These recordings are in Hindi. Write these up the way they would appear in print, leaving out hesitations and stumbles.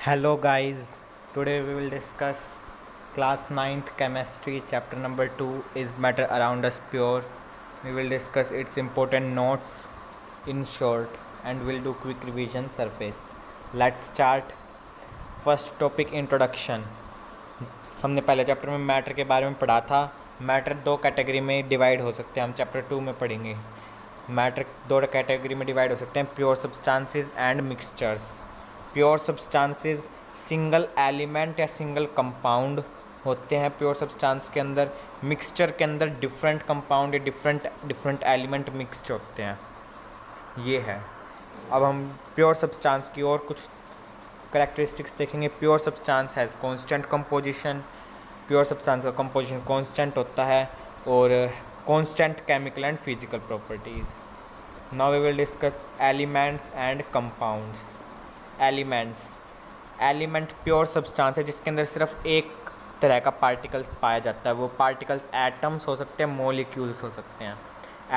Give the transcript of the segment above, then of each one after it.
Hello guys, today we will discuss class 9th chemistry chapter number 2 is matter around us pure. We will discuss its important notes in short and we'll do quick revision surface. Let's start. First topic introduction. हमने पहले चैप्टर में मैटर के बारे में पढ़ा था. मैटर दो कैटेगरी में डिवाइड हो सकते हैं, हम चैप्टर 2 में पढ़ेंगे. मैटर दो कैटेगरी में डिवाइड हो सकते हैं, pure substances and mixtures. Pure substances single element या सिंगल कंपाउंड होते हैं प्योर सब्सटेंस के अंदर. मिक्सचर के अंदर डिफरेंट कंपाउंड या डिफरेंट एलिमेंट मिक्सड होते हैं. ये है. अब हम प्योर सब्सटेंस की और कुछ करेक्टरिस्टिक्स देखेंगे. Pure substance has constant composition. Pure substance का कंपोजिशन कांस्टेंट होता है और constant chemical and physical properties. Now we will discuss elements and compounds. Element pure substance है जिसके अंदर सिर्फ एक तरह का पार्टिकल्स पाया जाता है. वो पार्टिकल्स एटम्स हो सकते हैं, मोलिक्यूल्स हो सकते हैं.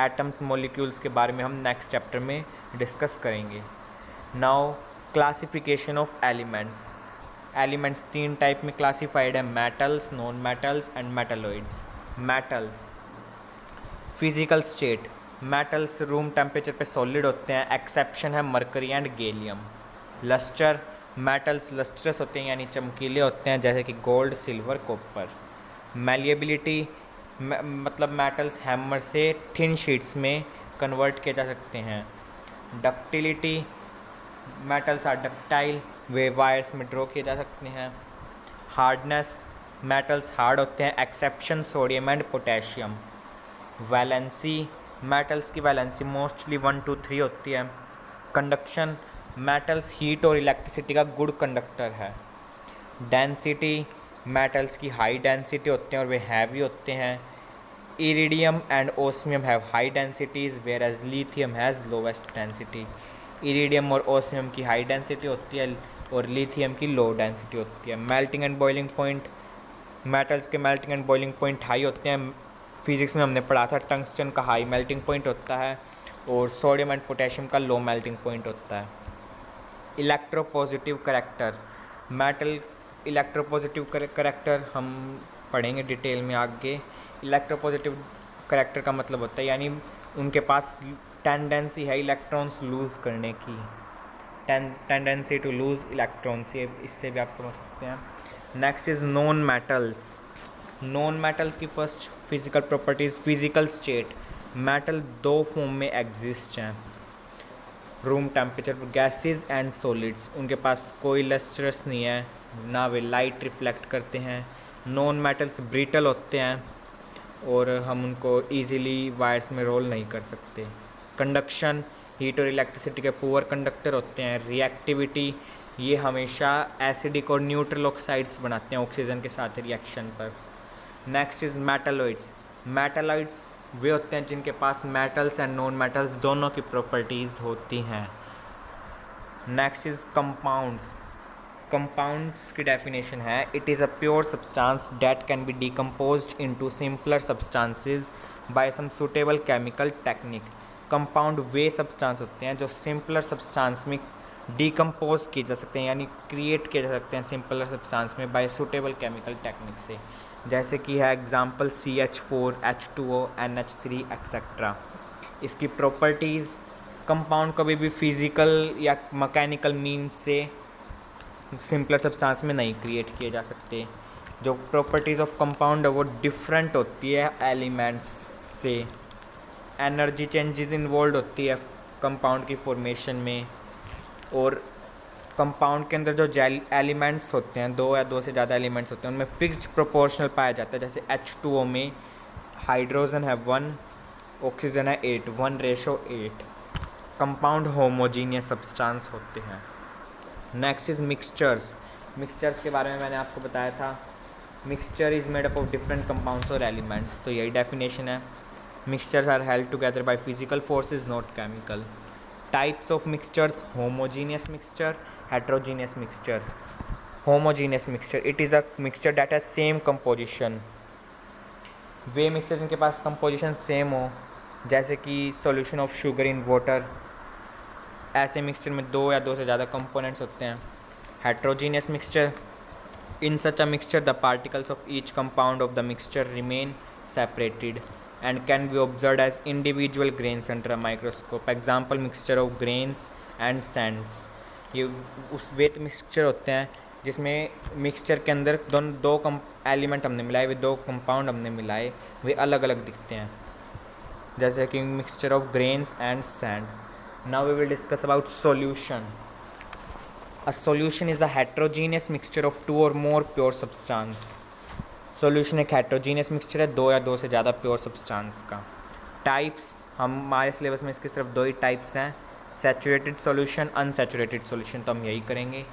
एटम्स मोलिक्यूल्स के बारे में हम नेक्स्ट चैप्टर में डिस्कस करेंगे. नाउ क्लासिफिकेशन ऑफ एलिमेंट्स तीन टाइप में क्लासिफाइड है: metals, non metals and metalloids. Metals physical state. Metals room temperature पे सॉलिड होते हैं. एक्सेप्शन है mercury and gallium. Luster metals lustrous होते हैं यानी चमकीले होते हैं, जैसे कि गोल्ड, सिल्वर, कॉपर. मैलिएबिलिटी मतलब मेटल्स हैमर से थिन शीट्स में कन्वर्ट किए जा सकते हैं. Ductility metals are ductile, way wires में ड्रॉ किए जा सकते हैं. हार्डनेस मेटल्स हार्ड होते हैं. Exception sodium and potassium. Valency metals की वैलेंसी मोस्टली 1 to 3 होती है. कंडक्शन मेटल्स हीट और इलेक्ट्रिसिटी का गुड कंडक्टर है. डेंसिटी मेटल्स की हाई डेंसिटी होते हैं और वे हैवी होते हैं. Iridium and osmium have high densities whereas lithium has lowest density. Iridium और ओस्मियम की हाई डेंसिटी होती है और लिथियम की लो डेंसिटी होती है. Melting and boiling point metals के melting and boiling point high होते हैं. फिजिक्स में हमने पढ़ा था टंगस्टन का हाई मेल्टिंग पॉइंट होता है और सोडियम एंड पोटेशियम का लो मेल्टिंग पॉइंट होता है. Electropositive character metal electropositive character हम पढ़ेंगे डिटेल में आगे. इलेक्ट्रोपॉजिटिव करेक्टर का मतलब होता है यानी उनके पास टेंडेंसी है इलेक्ट्रॉन्स लूज़ करने की. टेंडेंसी टू लूज़ इलेक्ट्रॉन्स, ये इससे भी आप समझ सकते हैं. नेक्स्ट इज़ नॉन मेटल्स की first physical properties. Physical state metal दो फॉर्म में एग्जिस्ट हैं रूम टेम्परेचर पर, गैसेस एंड सॉलिड्स. उनके पास कोई लस्ट्रस नहीं है, ना वे लाइट रिफ्लेक्ट करते हैं. नॉन मेटल्स ब्रिटल होते हैं और हम उनको इजीली वायर्स में रोल नहीं कर सकते. कंडक्शन हीट और इलेक्ट्रिसिटी के पुअर कंडक्टर होते हैं. रिएक्टिविटी ये हमेशा एसिडिक और न्यूट्रल ऑक्साइड्स बनाते हैं ऑक्सीजन के साथ रिएक्शन पर. नेक्स्ट इज़ मेटालॉइड्स वे होते हैं जिनके पास मेटल्स एंड नॉन मेटल्स दोनों की प्रॉपर्टीज़ होती हैं. नेक्स्ट इज़ कंपाउंड्स की डेफिनेशन है: it is a pure substance that can be decomposed into simpler substances by some suitable chemical technique. Compound वे सब्सटेंस होते हैं जो सिंपलर सब्सटेंस में डिकम्पोज किए जा सकते हैं यानी क्रिएट किए जा सकते हैं सिंपलर सब्सटेंस में बाय सूटेबल केमिकल टेक्निक से. जैसे कि है example CH4, H2O, NH3 etcetera. इसकी प्रॉपर्टीज़ कंपाउंड कभी भी फिज़िकल या मैकेनिकल मीन्स से सिंपलर सब्सटेंस में नहीं क्रिएट किए जा सकते. जो प्रॉपर्टीज़ ऑफ कंपाउंड है वो डिफरेंट होती है एलिमेंट्स से. एनर्जी चेंजेस इन्वॉल्व होती है कंपाउंड की फॉर्मेशन में. और कंपाउंड के अंदर जो एलिमेंट्स होते हैं, दो या दो से ज़्यादा एलिमेंट्स होते हैं, उनमें फिक्स्ड प्रोपोर्शनल पाया जाता है. जैसे H2O में हाइड्रोजन है 1, ऑक्सीजन है 8, 1:8. कंपाउंड होमोजीनियस सब्सटेंस होते हैं. नेक्स्ट इज़ मिक्सचर्स के बारे में मैंने आपको बताया था. Mixture is made up of different compounds और एलिमेंट्स. तो यही डेफिनेशन है. Mixtures are held together by physical forces not chemical. Types of mixtures: homogeneous mixture, heterogeneous mixture. Homogeneous mixture, it is a mixture that has same composition. Way mixture जिनके पास कंपोजिशन सेम हो, जैसे कि solution of sugar in water. ऐसे मिक्सचर में दो या दो से ज़्यादा कंपोनेंट्स होते हैं. heterogeneous mixture. In such a mixture, the particles of each compound of the mixture remain separated and can be observed as individual grains under a microscope. Example, mixture of grains and sands. ये उस वेट मिक्सचर होते हैं जिसमें मिक्सचर के अंदर दो एलिमेंट हमने मिलाए, वे दो कंपाउंड हमने मिलाए, वे अलग अलग दिखते हैं, जैसे कि mixture of grains and sand. Now we will discuss about solution. A solution is a heterogeneous mixture of two or more pure substance. Solution एक heterogeneous mixture है दो या दो से ज़्यादा प्योर सब्सटेंस का. टाइप्स, हमारे सिलेबस में इसके सिर्फ दो ही टाइप्स हैं, सैचुरेटेड सॉल्यूशन, अनसैचुरेटेड सॉल्यूशन, तो हम यही करेंगे.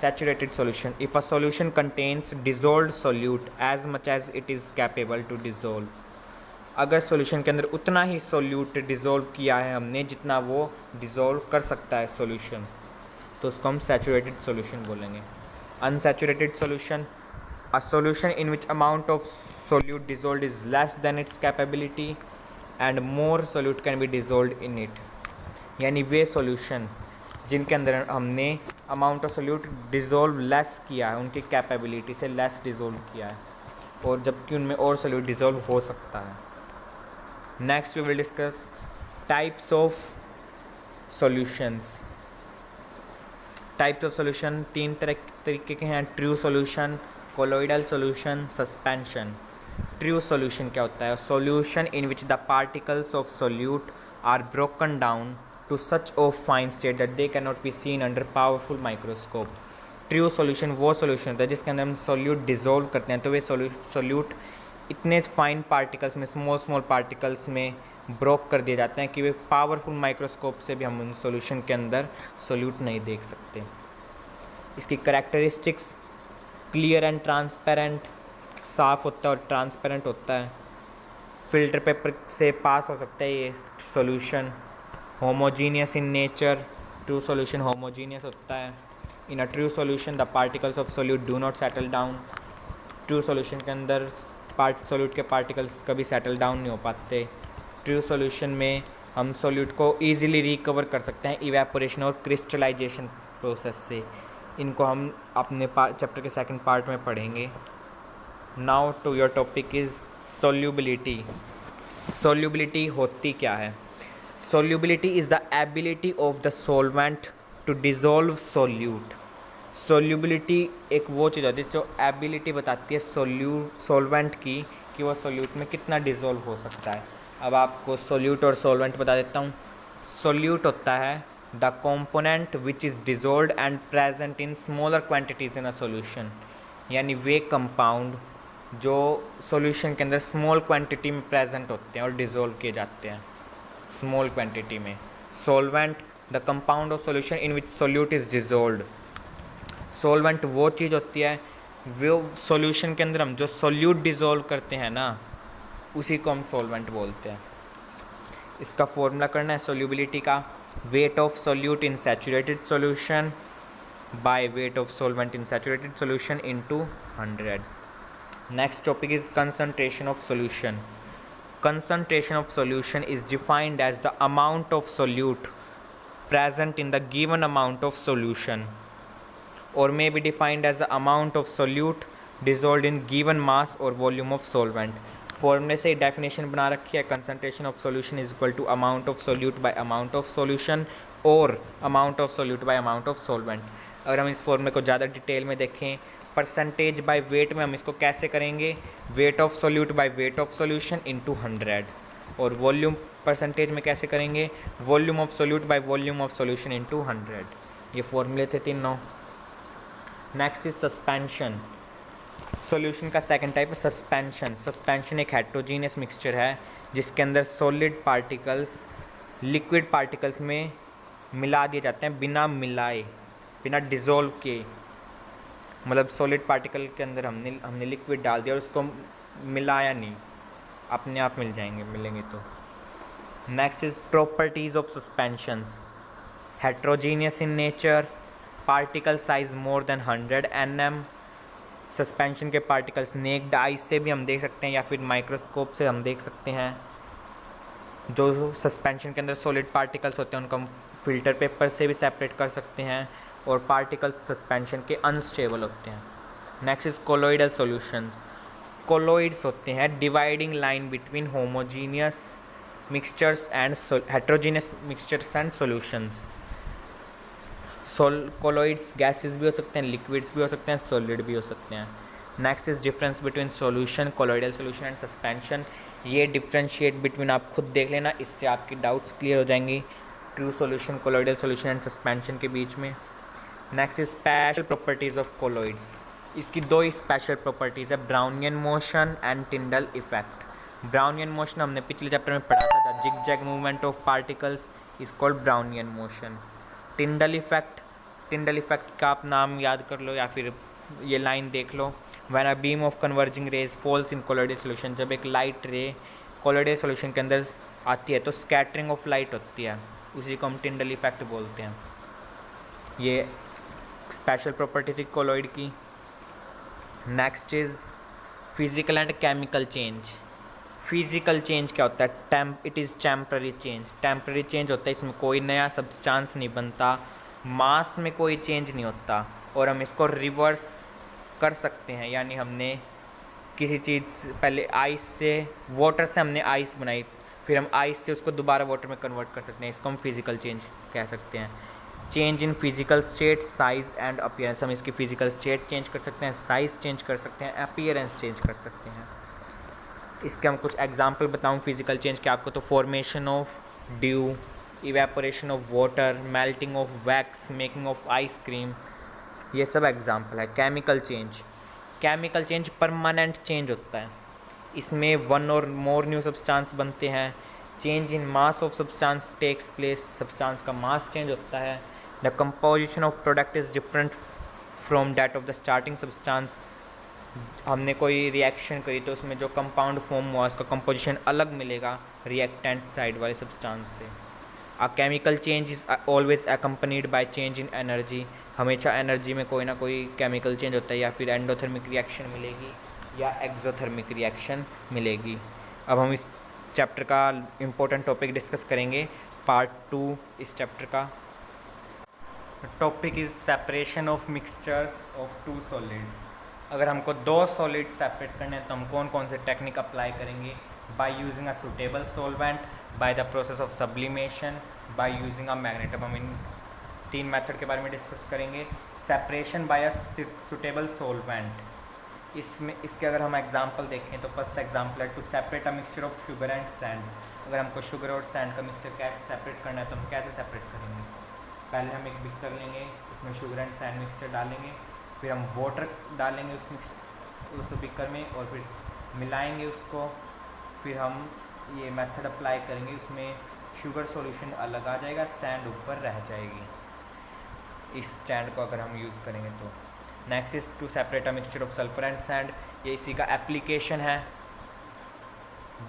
Saturated solution, if a solution contains dissolved solute as much as it is capable to dissolve. अगर सॉल्यूशन के अंदर उतना ही सोल्यूट डिज़ोल्व किया है हमने जितना वो डिज़ोल्व कर सकता है सॉल्यूशन, तो उसको हम सैचुरेटेड सॉल्यूशन बोलेंगे. Unsaturated solution, a solution in which amount of solute dissolved is less than its capability and more solute can be dissolved in it. यानी वे सॉल्यूशन जिनके अंदर हमने amount of solute dissolve less किया है, उनकी कैपेबिलिटी से लेस डिज़ोल्व किया है, और जबकि उनमें और सोल्यूट डिज़ोल्व हो सकता है. Next we will discuss types of solutions. Types of solution तीन तरीके के हैं, true solution, colloidal solution, suspension. True solution क्या होता है? Solution in which the particles of solute are broken down to such of fine state that they can not be seen under powerful microscope. True solution वो सॉल्यूशन होता है जिसके अंदर हम सोल्यूट डिज़ोल्व करते हैं, तो वे सोल्यूट इतने फाइन पार्टिकल्स में, स्मॉल पार्टिकल्स में ब्रोक कर दिए जाते हैं कि वे पावरफुल माइक्रोस्कोप से भी हम उन सॉल्यूशन के अंदर सोल्यूट नहीं देख सकते. इसकी कैरेक्टरिस्टिक्स, क्लियर एंड ट्रांसपेरेंट, साफ़ होता है और ट्रांसपेरेंट होता है, फिल्टर पेपर से पास हो सकता है ये solution. Homogeneous in nature, true solution homogeneous होता है. In a true solution the particles of solute do not settle down. True solution के अंदर सोल्यूट के पार्टिकल्स कभी सेटल डाउन नहीं हो पाते. ट्रू सॉल्यूशन में हम सोल्यूट को ईजिली रिकवर कर सकते हैं इवेपोरेशन और क्रिस्टलाइजेशन प्रोसेस से. इनको हम अपने चैप्टर के सेकंड पार्ट में पढ़ेंगे. Now to your topic is solubility. Solubility होती क्या है? Solubility is the ability of the solvent to dissolve solute. Solubility एक वो चीज़ होती है जो एबिलिटी बताती है सॉल्वेंट की कि वो सोल्यूट में कितना डिज़ोल्व हो सकता है. अब आपको सोल्यूट और सॉल्वेंट बता देता हूँ. सोल्यूट होता है the component which is dissolved and present in smaller quantities in a solution. यानी वे कंपाउंड जो सॉल्यूशन के अंदर स्मॉल क्वांटिटी में प्रेजेंट होते हैं और डिज़ोल्व किए जाते हैं स्मॉल क्वांटिटी में. Solvent the compound of solution in which solute is dissolved. Solvent वो चीज़ होती है, वो सॉल्यूशन के अंदर हम जो सोल्यूट डिज़ोल्व करते हैं ना, उसी को हम सॉल्वेंट बोलते हैं. इसका फॉर्मूला करना है सोल्यूबिलिटी का. weight of solute in saturated solution by weight of solvent in saturated solution into 100. Next topic is concentration of solution. Concentration of solution is defined as the amount of solute present in the given amount of solution, or may be defined as the amount of solute dissolved in given mass or volume of solvent. फॉर्मूले से डेफिनेशन बना रखी है. Concentration of solution is equal to amount of solute by amount of solution और amount of solute by amount of solvent. अगर हम इस फॉर्मूले को ज़्यादा डिटेल में देखें, परसेंटेज बाय वेट में हम इसको कैसे करेंगे? Weight of solute by weight of solution into 100. और वॉल्यूम परसेंटेज में कैसे करेंगे? Volume of solute by volume of solution into 100. ये फॉर्मूले थे तीनों. Next is suspension. सॉल्यूशन का सेकंड टाइप है सस्पेंशन. सस्पेंशन एक हेट्रोजीनियस मिक्सचर है जिसके अंदर सॉलिड पार्टिकल्स लिक्विड पार्टिकल्स में मिला दिए जाते हैं बिना मिलाए, बिना डिज़ोल्व किए. मतलब सॉलिड पार्टिकल के अंदर हमने लिक्विड डाल दिया और उसको मिलाया नहीं, अपने आप मिल जाएंगे, मिलेंगे तो. Next is properties of suspensions. Heterogeneous in nature, particle size more than 100 nm. Suspension के पार्टिकल्स नेक्ड आई से भी हम देख सकते हैं या फिर माइक्रोस्कोप से हम देख सकते हैं. जो सस्पेंशन के अंदर सॉलिड पार्टिकल्स होते हैं उनको हम फिल्टर पेपर से भी सेपरेट कर सकते हैं. और पार्टिकल्स सस्पेंशन के अनस्टेबल होते हैं। Next is colloidal solutions. Colloids होते हैं dividing line between homogeneous mixtures and heterogeneous mixtures and solutions. Colloids gases भी हो सकते हैं, लिक्विड्स भी हो सकते हैं, सॉलिड भी हो सकते हैं। Next is difference between solution, colloidal solution and suspension. ये डिफ्रेंशिएट बिटवीन आप खुद देख लेना, इससे आपकी डाउट्स क्लियर हो जाएंगी true solution, colloidal solution and suspension के बीच में। Next is special properties of colloids. इसकी दो ही स्पेशल प्रॉपर्टीज़ है, Brownian motion and Tyndall effect. Brownian motion हमने पिछले चैप्टर में पढ़ा था, the zigzag movement of particles is called Brownian motion. Tyndall effect, Tyndall effect का आप नाम याद कर लो या फिर ये लाइन देख लो। When a beam of converging rays falls in colloidal solution, जब एक लाइट रे कोलोइडल सॉल्यूशन के अंदर आती है तो स्कैटरिंग ऑफ लाइट होती है, उसी को हम टिंडल इफेक्ट बोलते हैं। ये स्पेशल प्रॉपर्टी थी कोलोइड की। Next is physical and chemical change. Physical change क्या होता है? It is temporary change. Temporary change होता है, इसमें कोई नया सब्सटेंस नहीं बनता, मास में कोई चेंज नहीं होता, और हम इसको रिवर्स कर सकते हैं। यानी हमने किसी चीज़ पहले आइस से, वाटर से हमने आइस बनाई, फिर हम आइस से उसको दोबारा वाटर में कन्वर्ट कर सकते हैं, इसको हम फिजिकल चेंज कह सकते हैं। Change in physical state, size and appearance. हम इसकी फिजिकल स्टेट चेंज कर सकते हैं, साइज़ चेंज कर सकते हैं, अपीयरेंस चेंज कर सकते हैं। इसके हम कुछ एग्जांपल बताऊं फिजिकल चेंज के आपको, तो formation of due, evaporation of water, melting of wax, making of ice cream, ये सब एग्जांपल है। Chemical change, chemical change permanent change होता है, इसमें वन और मोर न्यू सब्सटेंस बनते हैं। Change in mass of substance takes place, substance का मास चेंज होता है। The composition of product is different from that of the starting substance. हमने कोई रिएक्शन करी तो उसमें जो कंपाउंड फॉर्म हुआ उसका कंपोजिशन अलग मिलेगा रिएक्टेंट साइड वाले सब्सटेंस से। A chemical change is always accompanied by change in energy. हमेशा एनर्जी में कोई ना कोई केमिकल चेंज होता है, या फिर एंडोथर्मिक रिएक्शन मिलेगी या एक्सोथर्मिक रिएक्शन मिलेगी। अब हम इस चैप्टर का इम्पोर्टेंट टॉपिक डिस्कस करेंगे, पार्ट 2 इस चैप्टर का। Topic is separation of mixtures of two solids. अगर हमको दो सॉलिड्स सेपरेट करने हैं तो हम कौन कौन से टेक्निक अप्लाई करेंगे? By using a suitable solvent, by the process of sublimation, by using a magnet. अब हम इन 3 मेथड के बारे में डिस्कस करेंगे। Separation by a suitable solvent, इसमें इसके अगर हम एग्जांपल देखें तो फर्स्ट एग्जांपल है to separate a mixture of sugar and sand. अगर हमको शुगर और सैंड का मिक्सचर कैसे सेपरेट करना है तो हम कैसे सेपरेट करेंगे? पहले हम एक बिकर लेंगे, उसमें शुगर एंड सैंड मिक्सचर डालेंगे, फिर हम वाटर डालेंगे उस बिकर में और फिर मिलाएंगे उसको, फिर हम ये मेथड अप्लाई करेंगे, उसमें शुगर सॉल्यूशन अलग आ जाएगा, सैंड ऊपर रह जाएगी इस स्टैंड को अगर हम यूज़ करेंगे तो। Next is to separate a mixture of sulphur and sand, ये इसी का एप्लीकेशन है।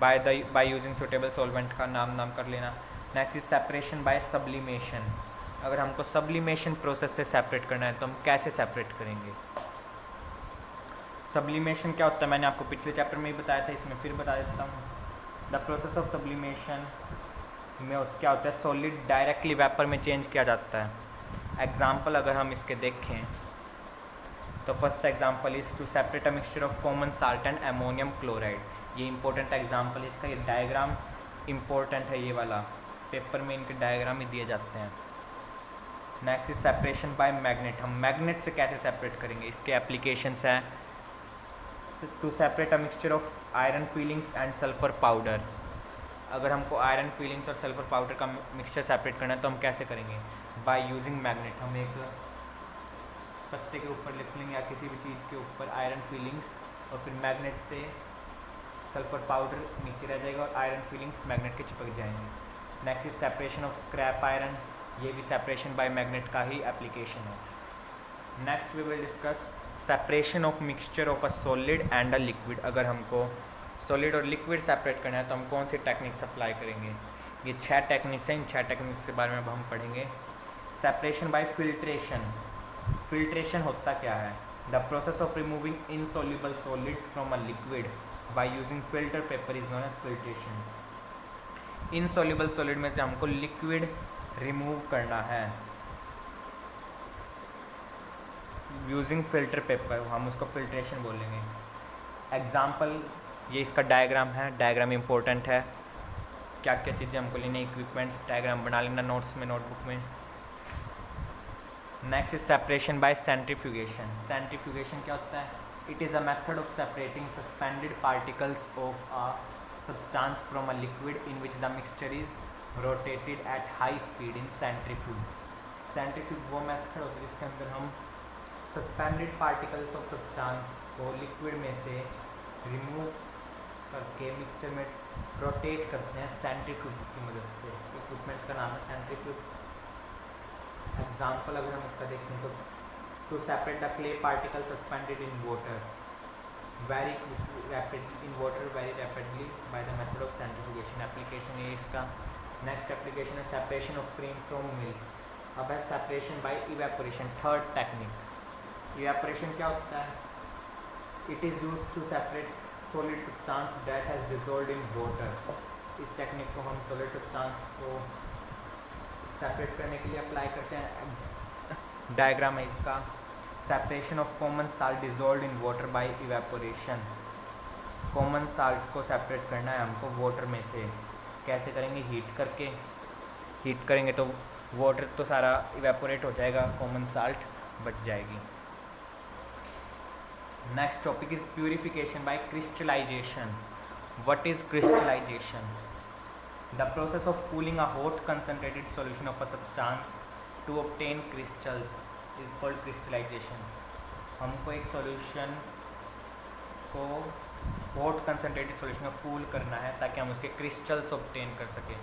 बाय यूजिंग सुटेबल सॉल्वेंट का नाम कर लेना। Next is separation bye sublimation. अगर हमको सब्लिमेशन प्रोसेस से सेपरेट करना है तो हम कैसे सेपरेट करेंगे? सब्लिमेशन क्या होता है मैंने आपको पिछले चैप्टर में ही बताया था, इसमें फिर बता देता हूँ। द प्रोसेस ऑफ सब्लिमेशन में क्या होता है, सॉलिड डायरेक्टली वेपर में चेंज किया जाता है। एग्जाम्पल अगर हम इसके देखें तो first example is to separate a mixture of common salt and ammonium chloride. ये इंपॉर्टेंट एग्जाम्पल है, इसका ये डायग्राम इंपॉर्टेंट है, ये वाला पेपर में इनके डायग्राम ही दिए जाते हैं। Next is separation by magnet. हम मैग्नेट से कैसे सेपरेट करेंगे? इसके एप्लीकेशंस हैं to separate a mixture of iron filings and sulphur powder. अगर हमको आयरन फीलिंग्स और सल्फर पाउडर का मिक्सचर सेपरेट करना है तो हम कैसे करेंगे? By using magnet. हम एक पत्ते के ऊपर लिख लेंगे या किसी भी चीज़ के ऊपर आयरन फीलिंग्स, और फिर मैग्नेट से सल्फर पाउडर नीचे रह जाएगा और आयरन फीलिंग्स मैग्नेट के चिपक जाएंगे। Next is separation of scrap iron, ये भी सेपरेशन बाय मैग्नेट का ही एप्लीकेशन है। Next we will discuss separation of mixture of a solid and a liquid. अगर हमको सॉलिड और लिक्विड सेपरेट करना है तो हम कौन सी टेक्निक्स अप्लाई करेंगे? ये 6 टेक्निक्स हैं, इन 6 टेक्निक्स के बारे में अब हम पढ़ेंगे। Separation by filtration. फिल्ट्रेशन होता क्या है? The process of removing insoluble solids from a liquid by using filter paper is known as filtration. Insoluble solid में से हमको लिक्विड रिमूव करना है यूजिंग फिल्टर पेपर, हम उसको फिल्ट्रेशन बोलेंगे। एग्जाम्पल, ये इसका डायग्राम है, डायग्राम इम्पोर्टेंट है, क्या क्या चीज़ें हमको लेनी, इक्विपमेंट्स, डायग्राम बना लेना नोट्स में, नोटबुक में। Next is separation bye centrifugation. Centrifugation क्या होता है? It is a method of separating suspended particles of a substance from a liquid in which the mixture is rotated at high speed in centrifuge. Centrifuge वो मेथड होती है जिसके अंदर हम सस्पेंडेड पार्टिकल्स ऑफ सब्सटेंस को लिक्विड में से रिमूव करके मिक्सचर में रोटेट करते हैं सेंट्रीफ्यूग की मदद से। इक्विपमेंट का नाम है सेंट्रीफ्यूग। एग्जाम्पल अगर हम इसका देखें तो to separate the clay particle suspended in water very rapidly in water very rapidly by the method of centrifugation. Application ये इसका। नेक्स्ट एप्लीकेशन है separation of cream from milk. अब है separation by evaporation, third technique. Evaporation क्या होता है? It is use to separate solid substance that has dissolved in water. इस टेक्निक को हम सॉलिड सब्सटेंस को सेपरेट करने के लिए अप्लाई करते हैं। डायग्राम है इसका। Separation of common salt dissolved in water bye evaporation. Common salt को सेपरेट करना है हमको वाटर में से। कैसे करेंगे? हीट करके। हीट करेंगे तो वाटर तो सारा इवेपोरेट हो जाएगा, कॉमन साल्ट बच जाएगी। Next topic is purification by crystallization. What is crystallization? The process of cooling a hot concentrated solution of a substance to obtain crystals is called crystallization. हमको एक सॉल्यूशन को हॉट कंसनट्रेटेड सॉल्यूशन को कूल करना है ताकि हम उसके क्रिस्टल्स ऑब्टेन कर सकें,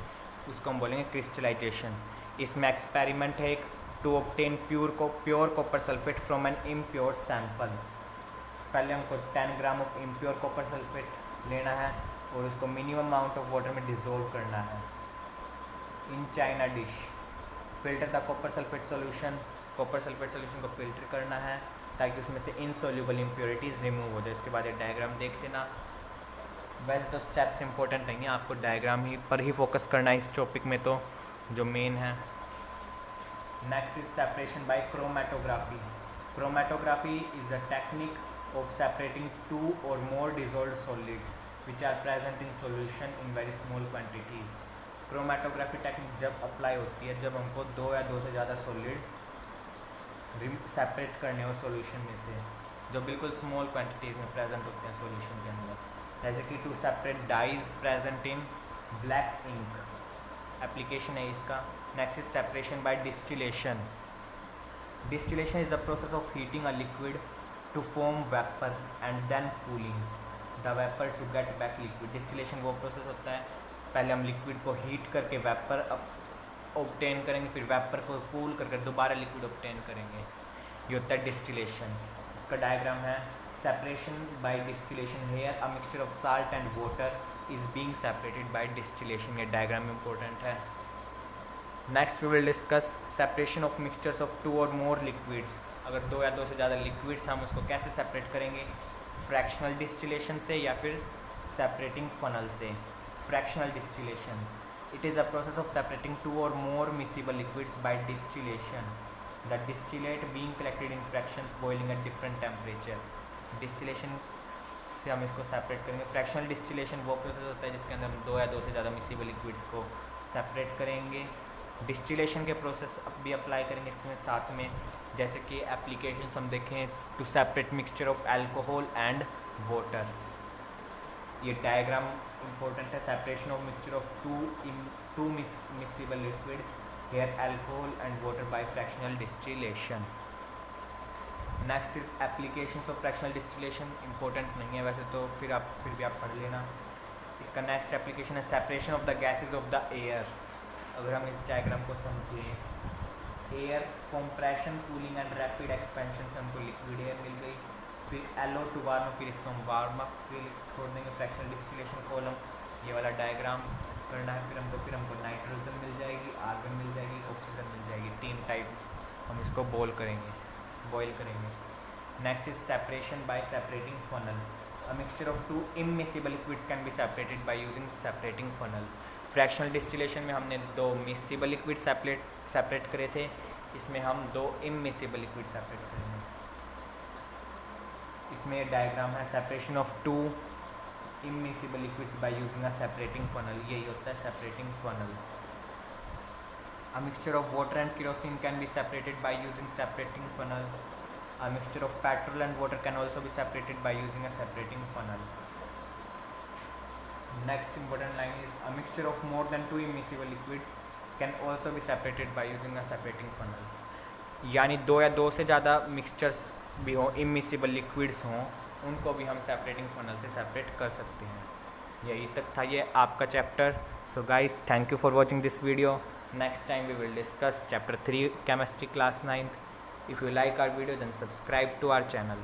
उसको हम बोलेंगे क्रिस्टलाइजेशन। इसमें एक्सपेरिमेंट है एक, to obtain pure copper sulphate from an impure sample. पहले हमको 10 gram of impure copper sulphate लेना है और उसको मिनिमम अमाउंट ऑफ वाटर में डिसॉल्व करना है in china dish. Filter the copper sulphate solution. Copper sulphate solution को फिल्टर करना है ताकि उसमें से इनसॉल्यूबल इम्प्योरिटीज़ रिमूव हो जाए। इसके बाद ये डायग्राम देख लेना। वैसे तो स्टेप्स इंपॉर्टेंट नहीं है, आपको डायग्राम ही पर ही फोकस करना है इस टॉपिक में, तो जो मेन है। Next is separation bye chromatography. Chromatography is a technique of separating 2 or more dissolved solids which are present in solution in very small quantities. Chromatography technique जब अप्लाई होती है जब हमको 2 या 2 से ज़्यादा सॉलिड सेपरेट करने हो सॉल्यूशन में से, जो बिल्कुल स्मॉल क्वांटिटीज़ में प्रेजेंट होते हैं सॉल्यूशन के अंदर, जैसे कि to separate dyes present in black ink. Application है इसका। Next is separation by distillation. Distillation is the process of heating a liquid to form vapor and then cooling the vapor to get back liquid. Distillation वो प्रोसेस होता है, पहले हम लिक्विड को हीट करके वेपर ऑब्टेन करेंगे, फिर वेपर को कूल करके दोबारा लिक्विड ऑब्टेन करेंगे, ये होता है डिस्टिलेशन। इसका डायग्राम है separation by distillation. Here a mixture of salt and water is being separated by distillation. ये डायग्राम इंपॉर्टेंट है। Next we will discuss separation of mixtures of 2 or more liquids। अगर 2 या 2 से ज़्यादा लिक्विड्स हम उसको कैसे सेपरेट करेंगे? फ्रैक्शनल डिस्टिलेशन से या फिर सेपरेटिंग फनल से। Fractional distillation, it is a process of separating 2 or more miscible liquids by distillation, the distillate being collected in fractions boiling at different temperature। Distillation से हम इसको सेपरेट करेंगे। फ्रैक्शनल डिस्टिलेशन वो प्रोसेस होता है जिसके अंदर हम 2 या 2 से ज़्यादा मिसिबल लिक्विड्स को सेपरेट करेंगे। डिस्टिलेशन के प्रोसेस अब भी अप्लाई करेंगे इसमें साथ में, जैसे कि एप्लीकेशंस हम देखें to separate mixture of alcohol and water. ये डायग्राम इंपॉर्टेंट है। Separation of mixture of two miscible liquid, here alcohol and water by fractional distillation. Next is applications of fractional distillation. Important नहीं है वैसे तो, फिर भी आप पढ़ लेना। इसका नेक्स्ट एप्लीकेशन है separation of the gases of the air. अगर हम इस डायग्राम को समझें, air compression, cooling and rapid expansion से हमको लिक्विड एयर मिल गई, फिर एलो टू वार्म, फिर इसको हम वार्म अप के लिए छोड़ देंगे फ्रैक्शनल डिस्टिलेशन कॉलम। ये वाला डायग्राम करना है। फिर हमको नाइट्रोजन मिल जाएगी, आर्गन मिल जाएगी, ऑक्सीजन मिल जाएगी। 3 टाइप हम इसको बॉयल करेंगे। Next is separation bye separating funnel. A mixture of 2 immiscible liquids can be separated by using separating funnel. Fractional distillation में हमने 2 मिसिबल लिक्विड सेपरेट करे थे, इसमें हम 2 इमिसिबल लिक्विड सेपरेट करेंगे। इसमें डायग्राम है separation of to immiscible liquids by using a separating funnel, यही होता है separating funnel. A mixture of water and kerosene can be separated by using separating funnel. A mixture of petrol and water can also be separated by using a separating funnel. Next important line is a mixture of more than two immiscible liquids can also be separated by using a separating funnel. यानी दो या दो से ज़्यादा मिक्सचर्स भी हों, इमिसिबल लिक्विड्स हों, उनको भी हम सेपरेटिंग फनल से सेपरेट कर सकते हैं। यही तक था ये आपका chapter. So guys, thank you for watching this video. Next time we will discuss chapter 3 chemistry class 9th. If you like our video, then subscribe to our channel.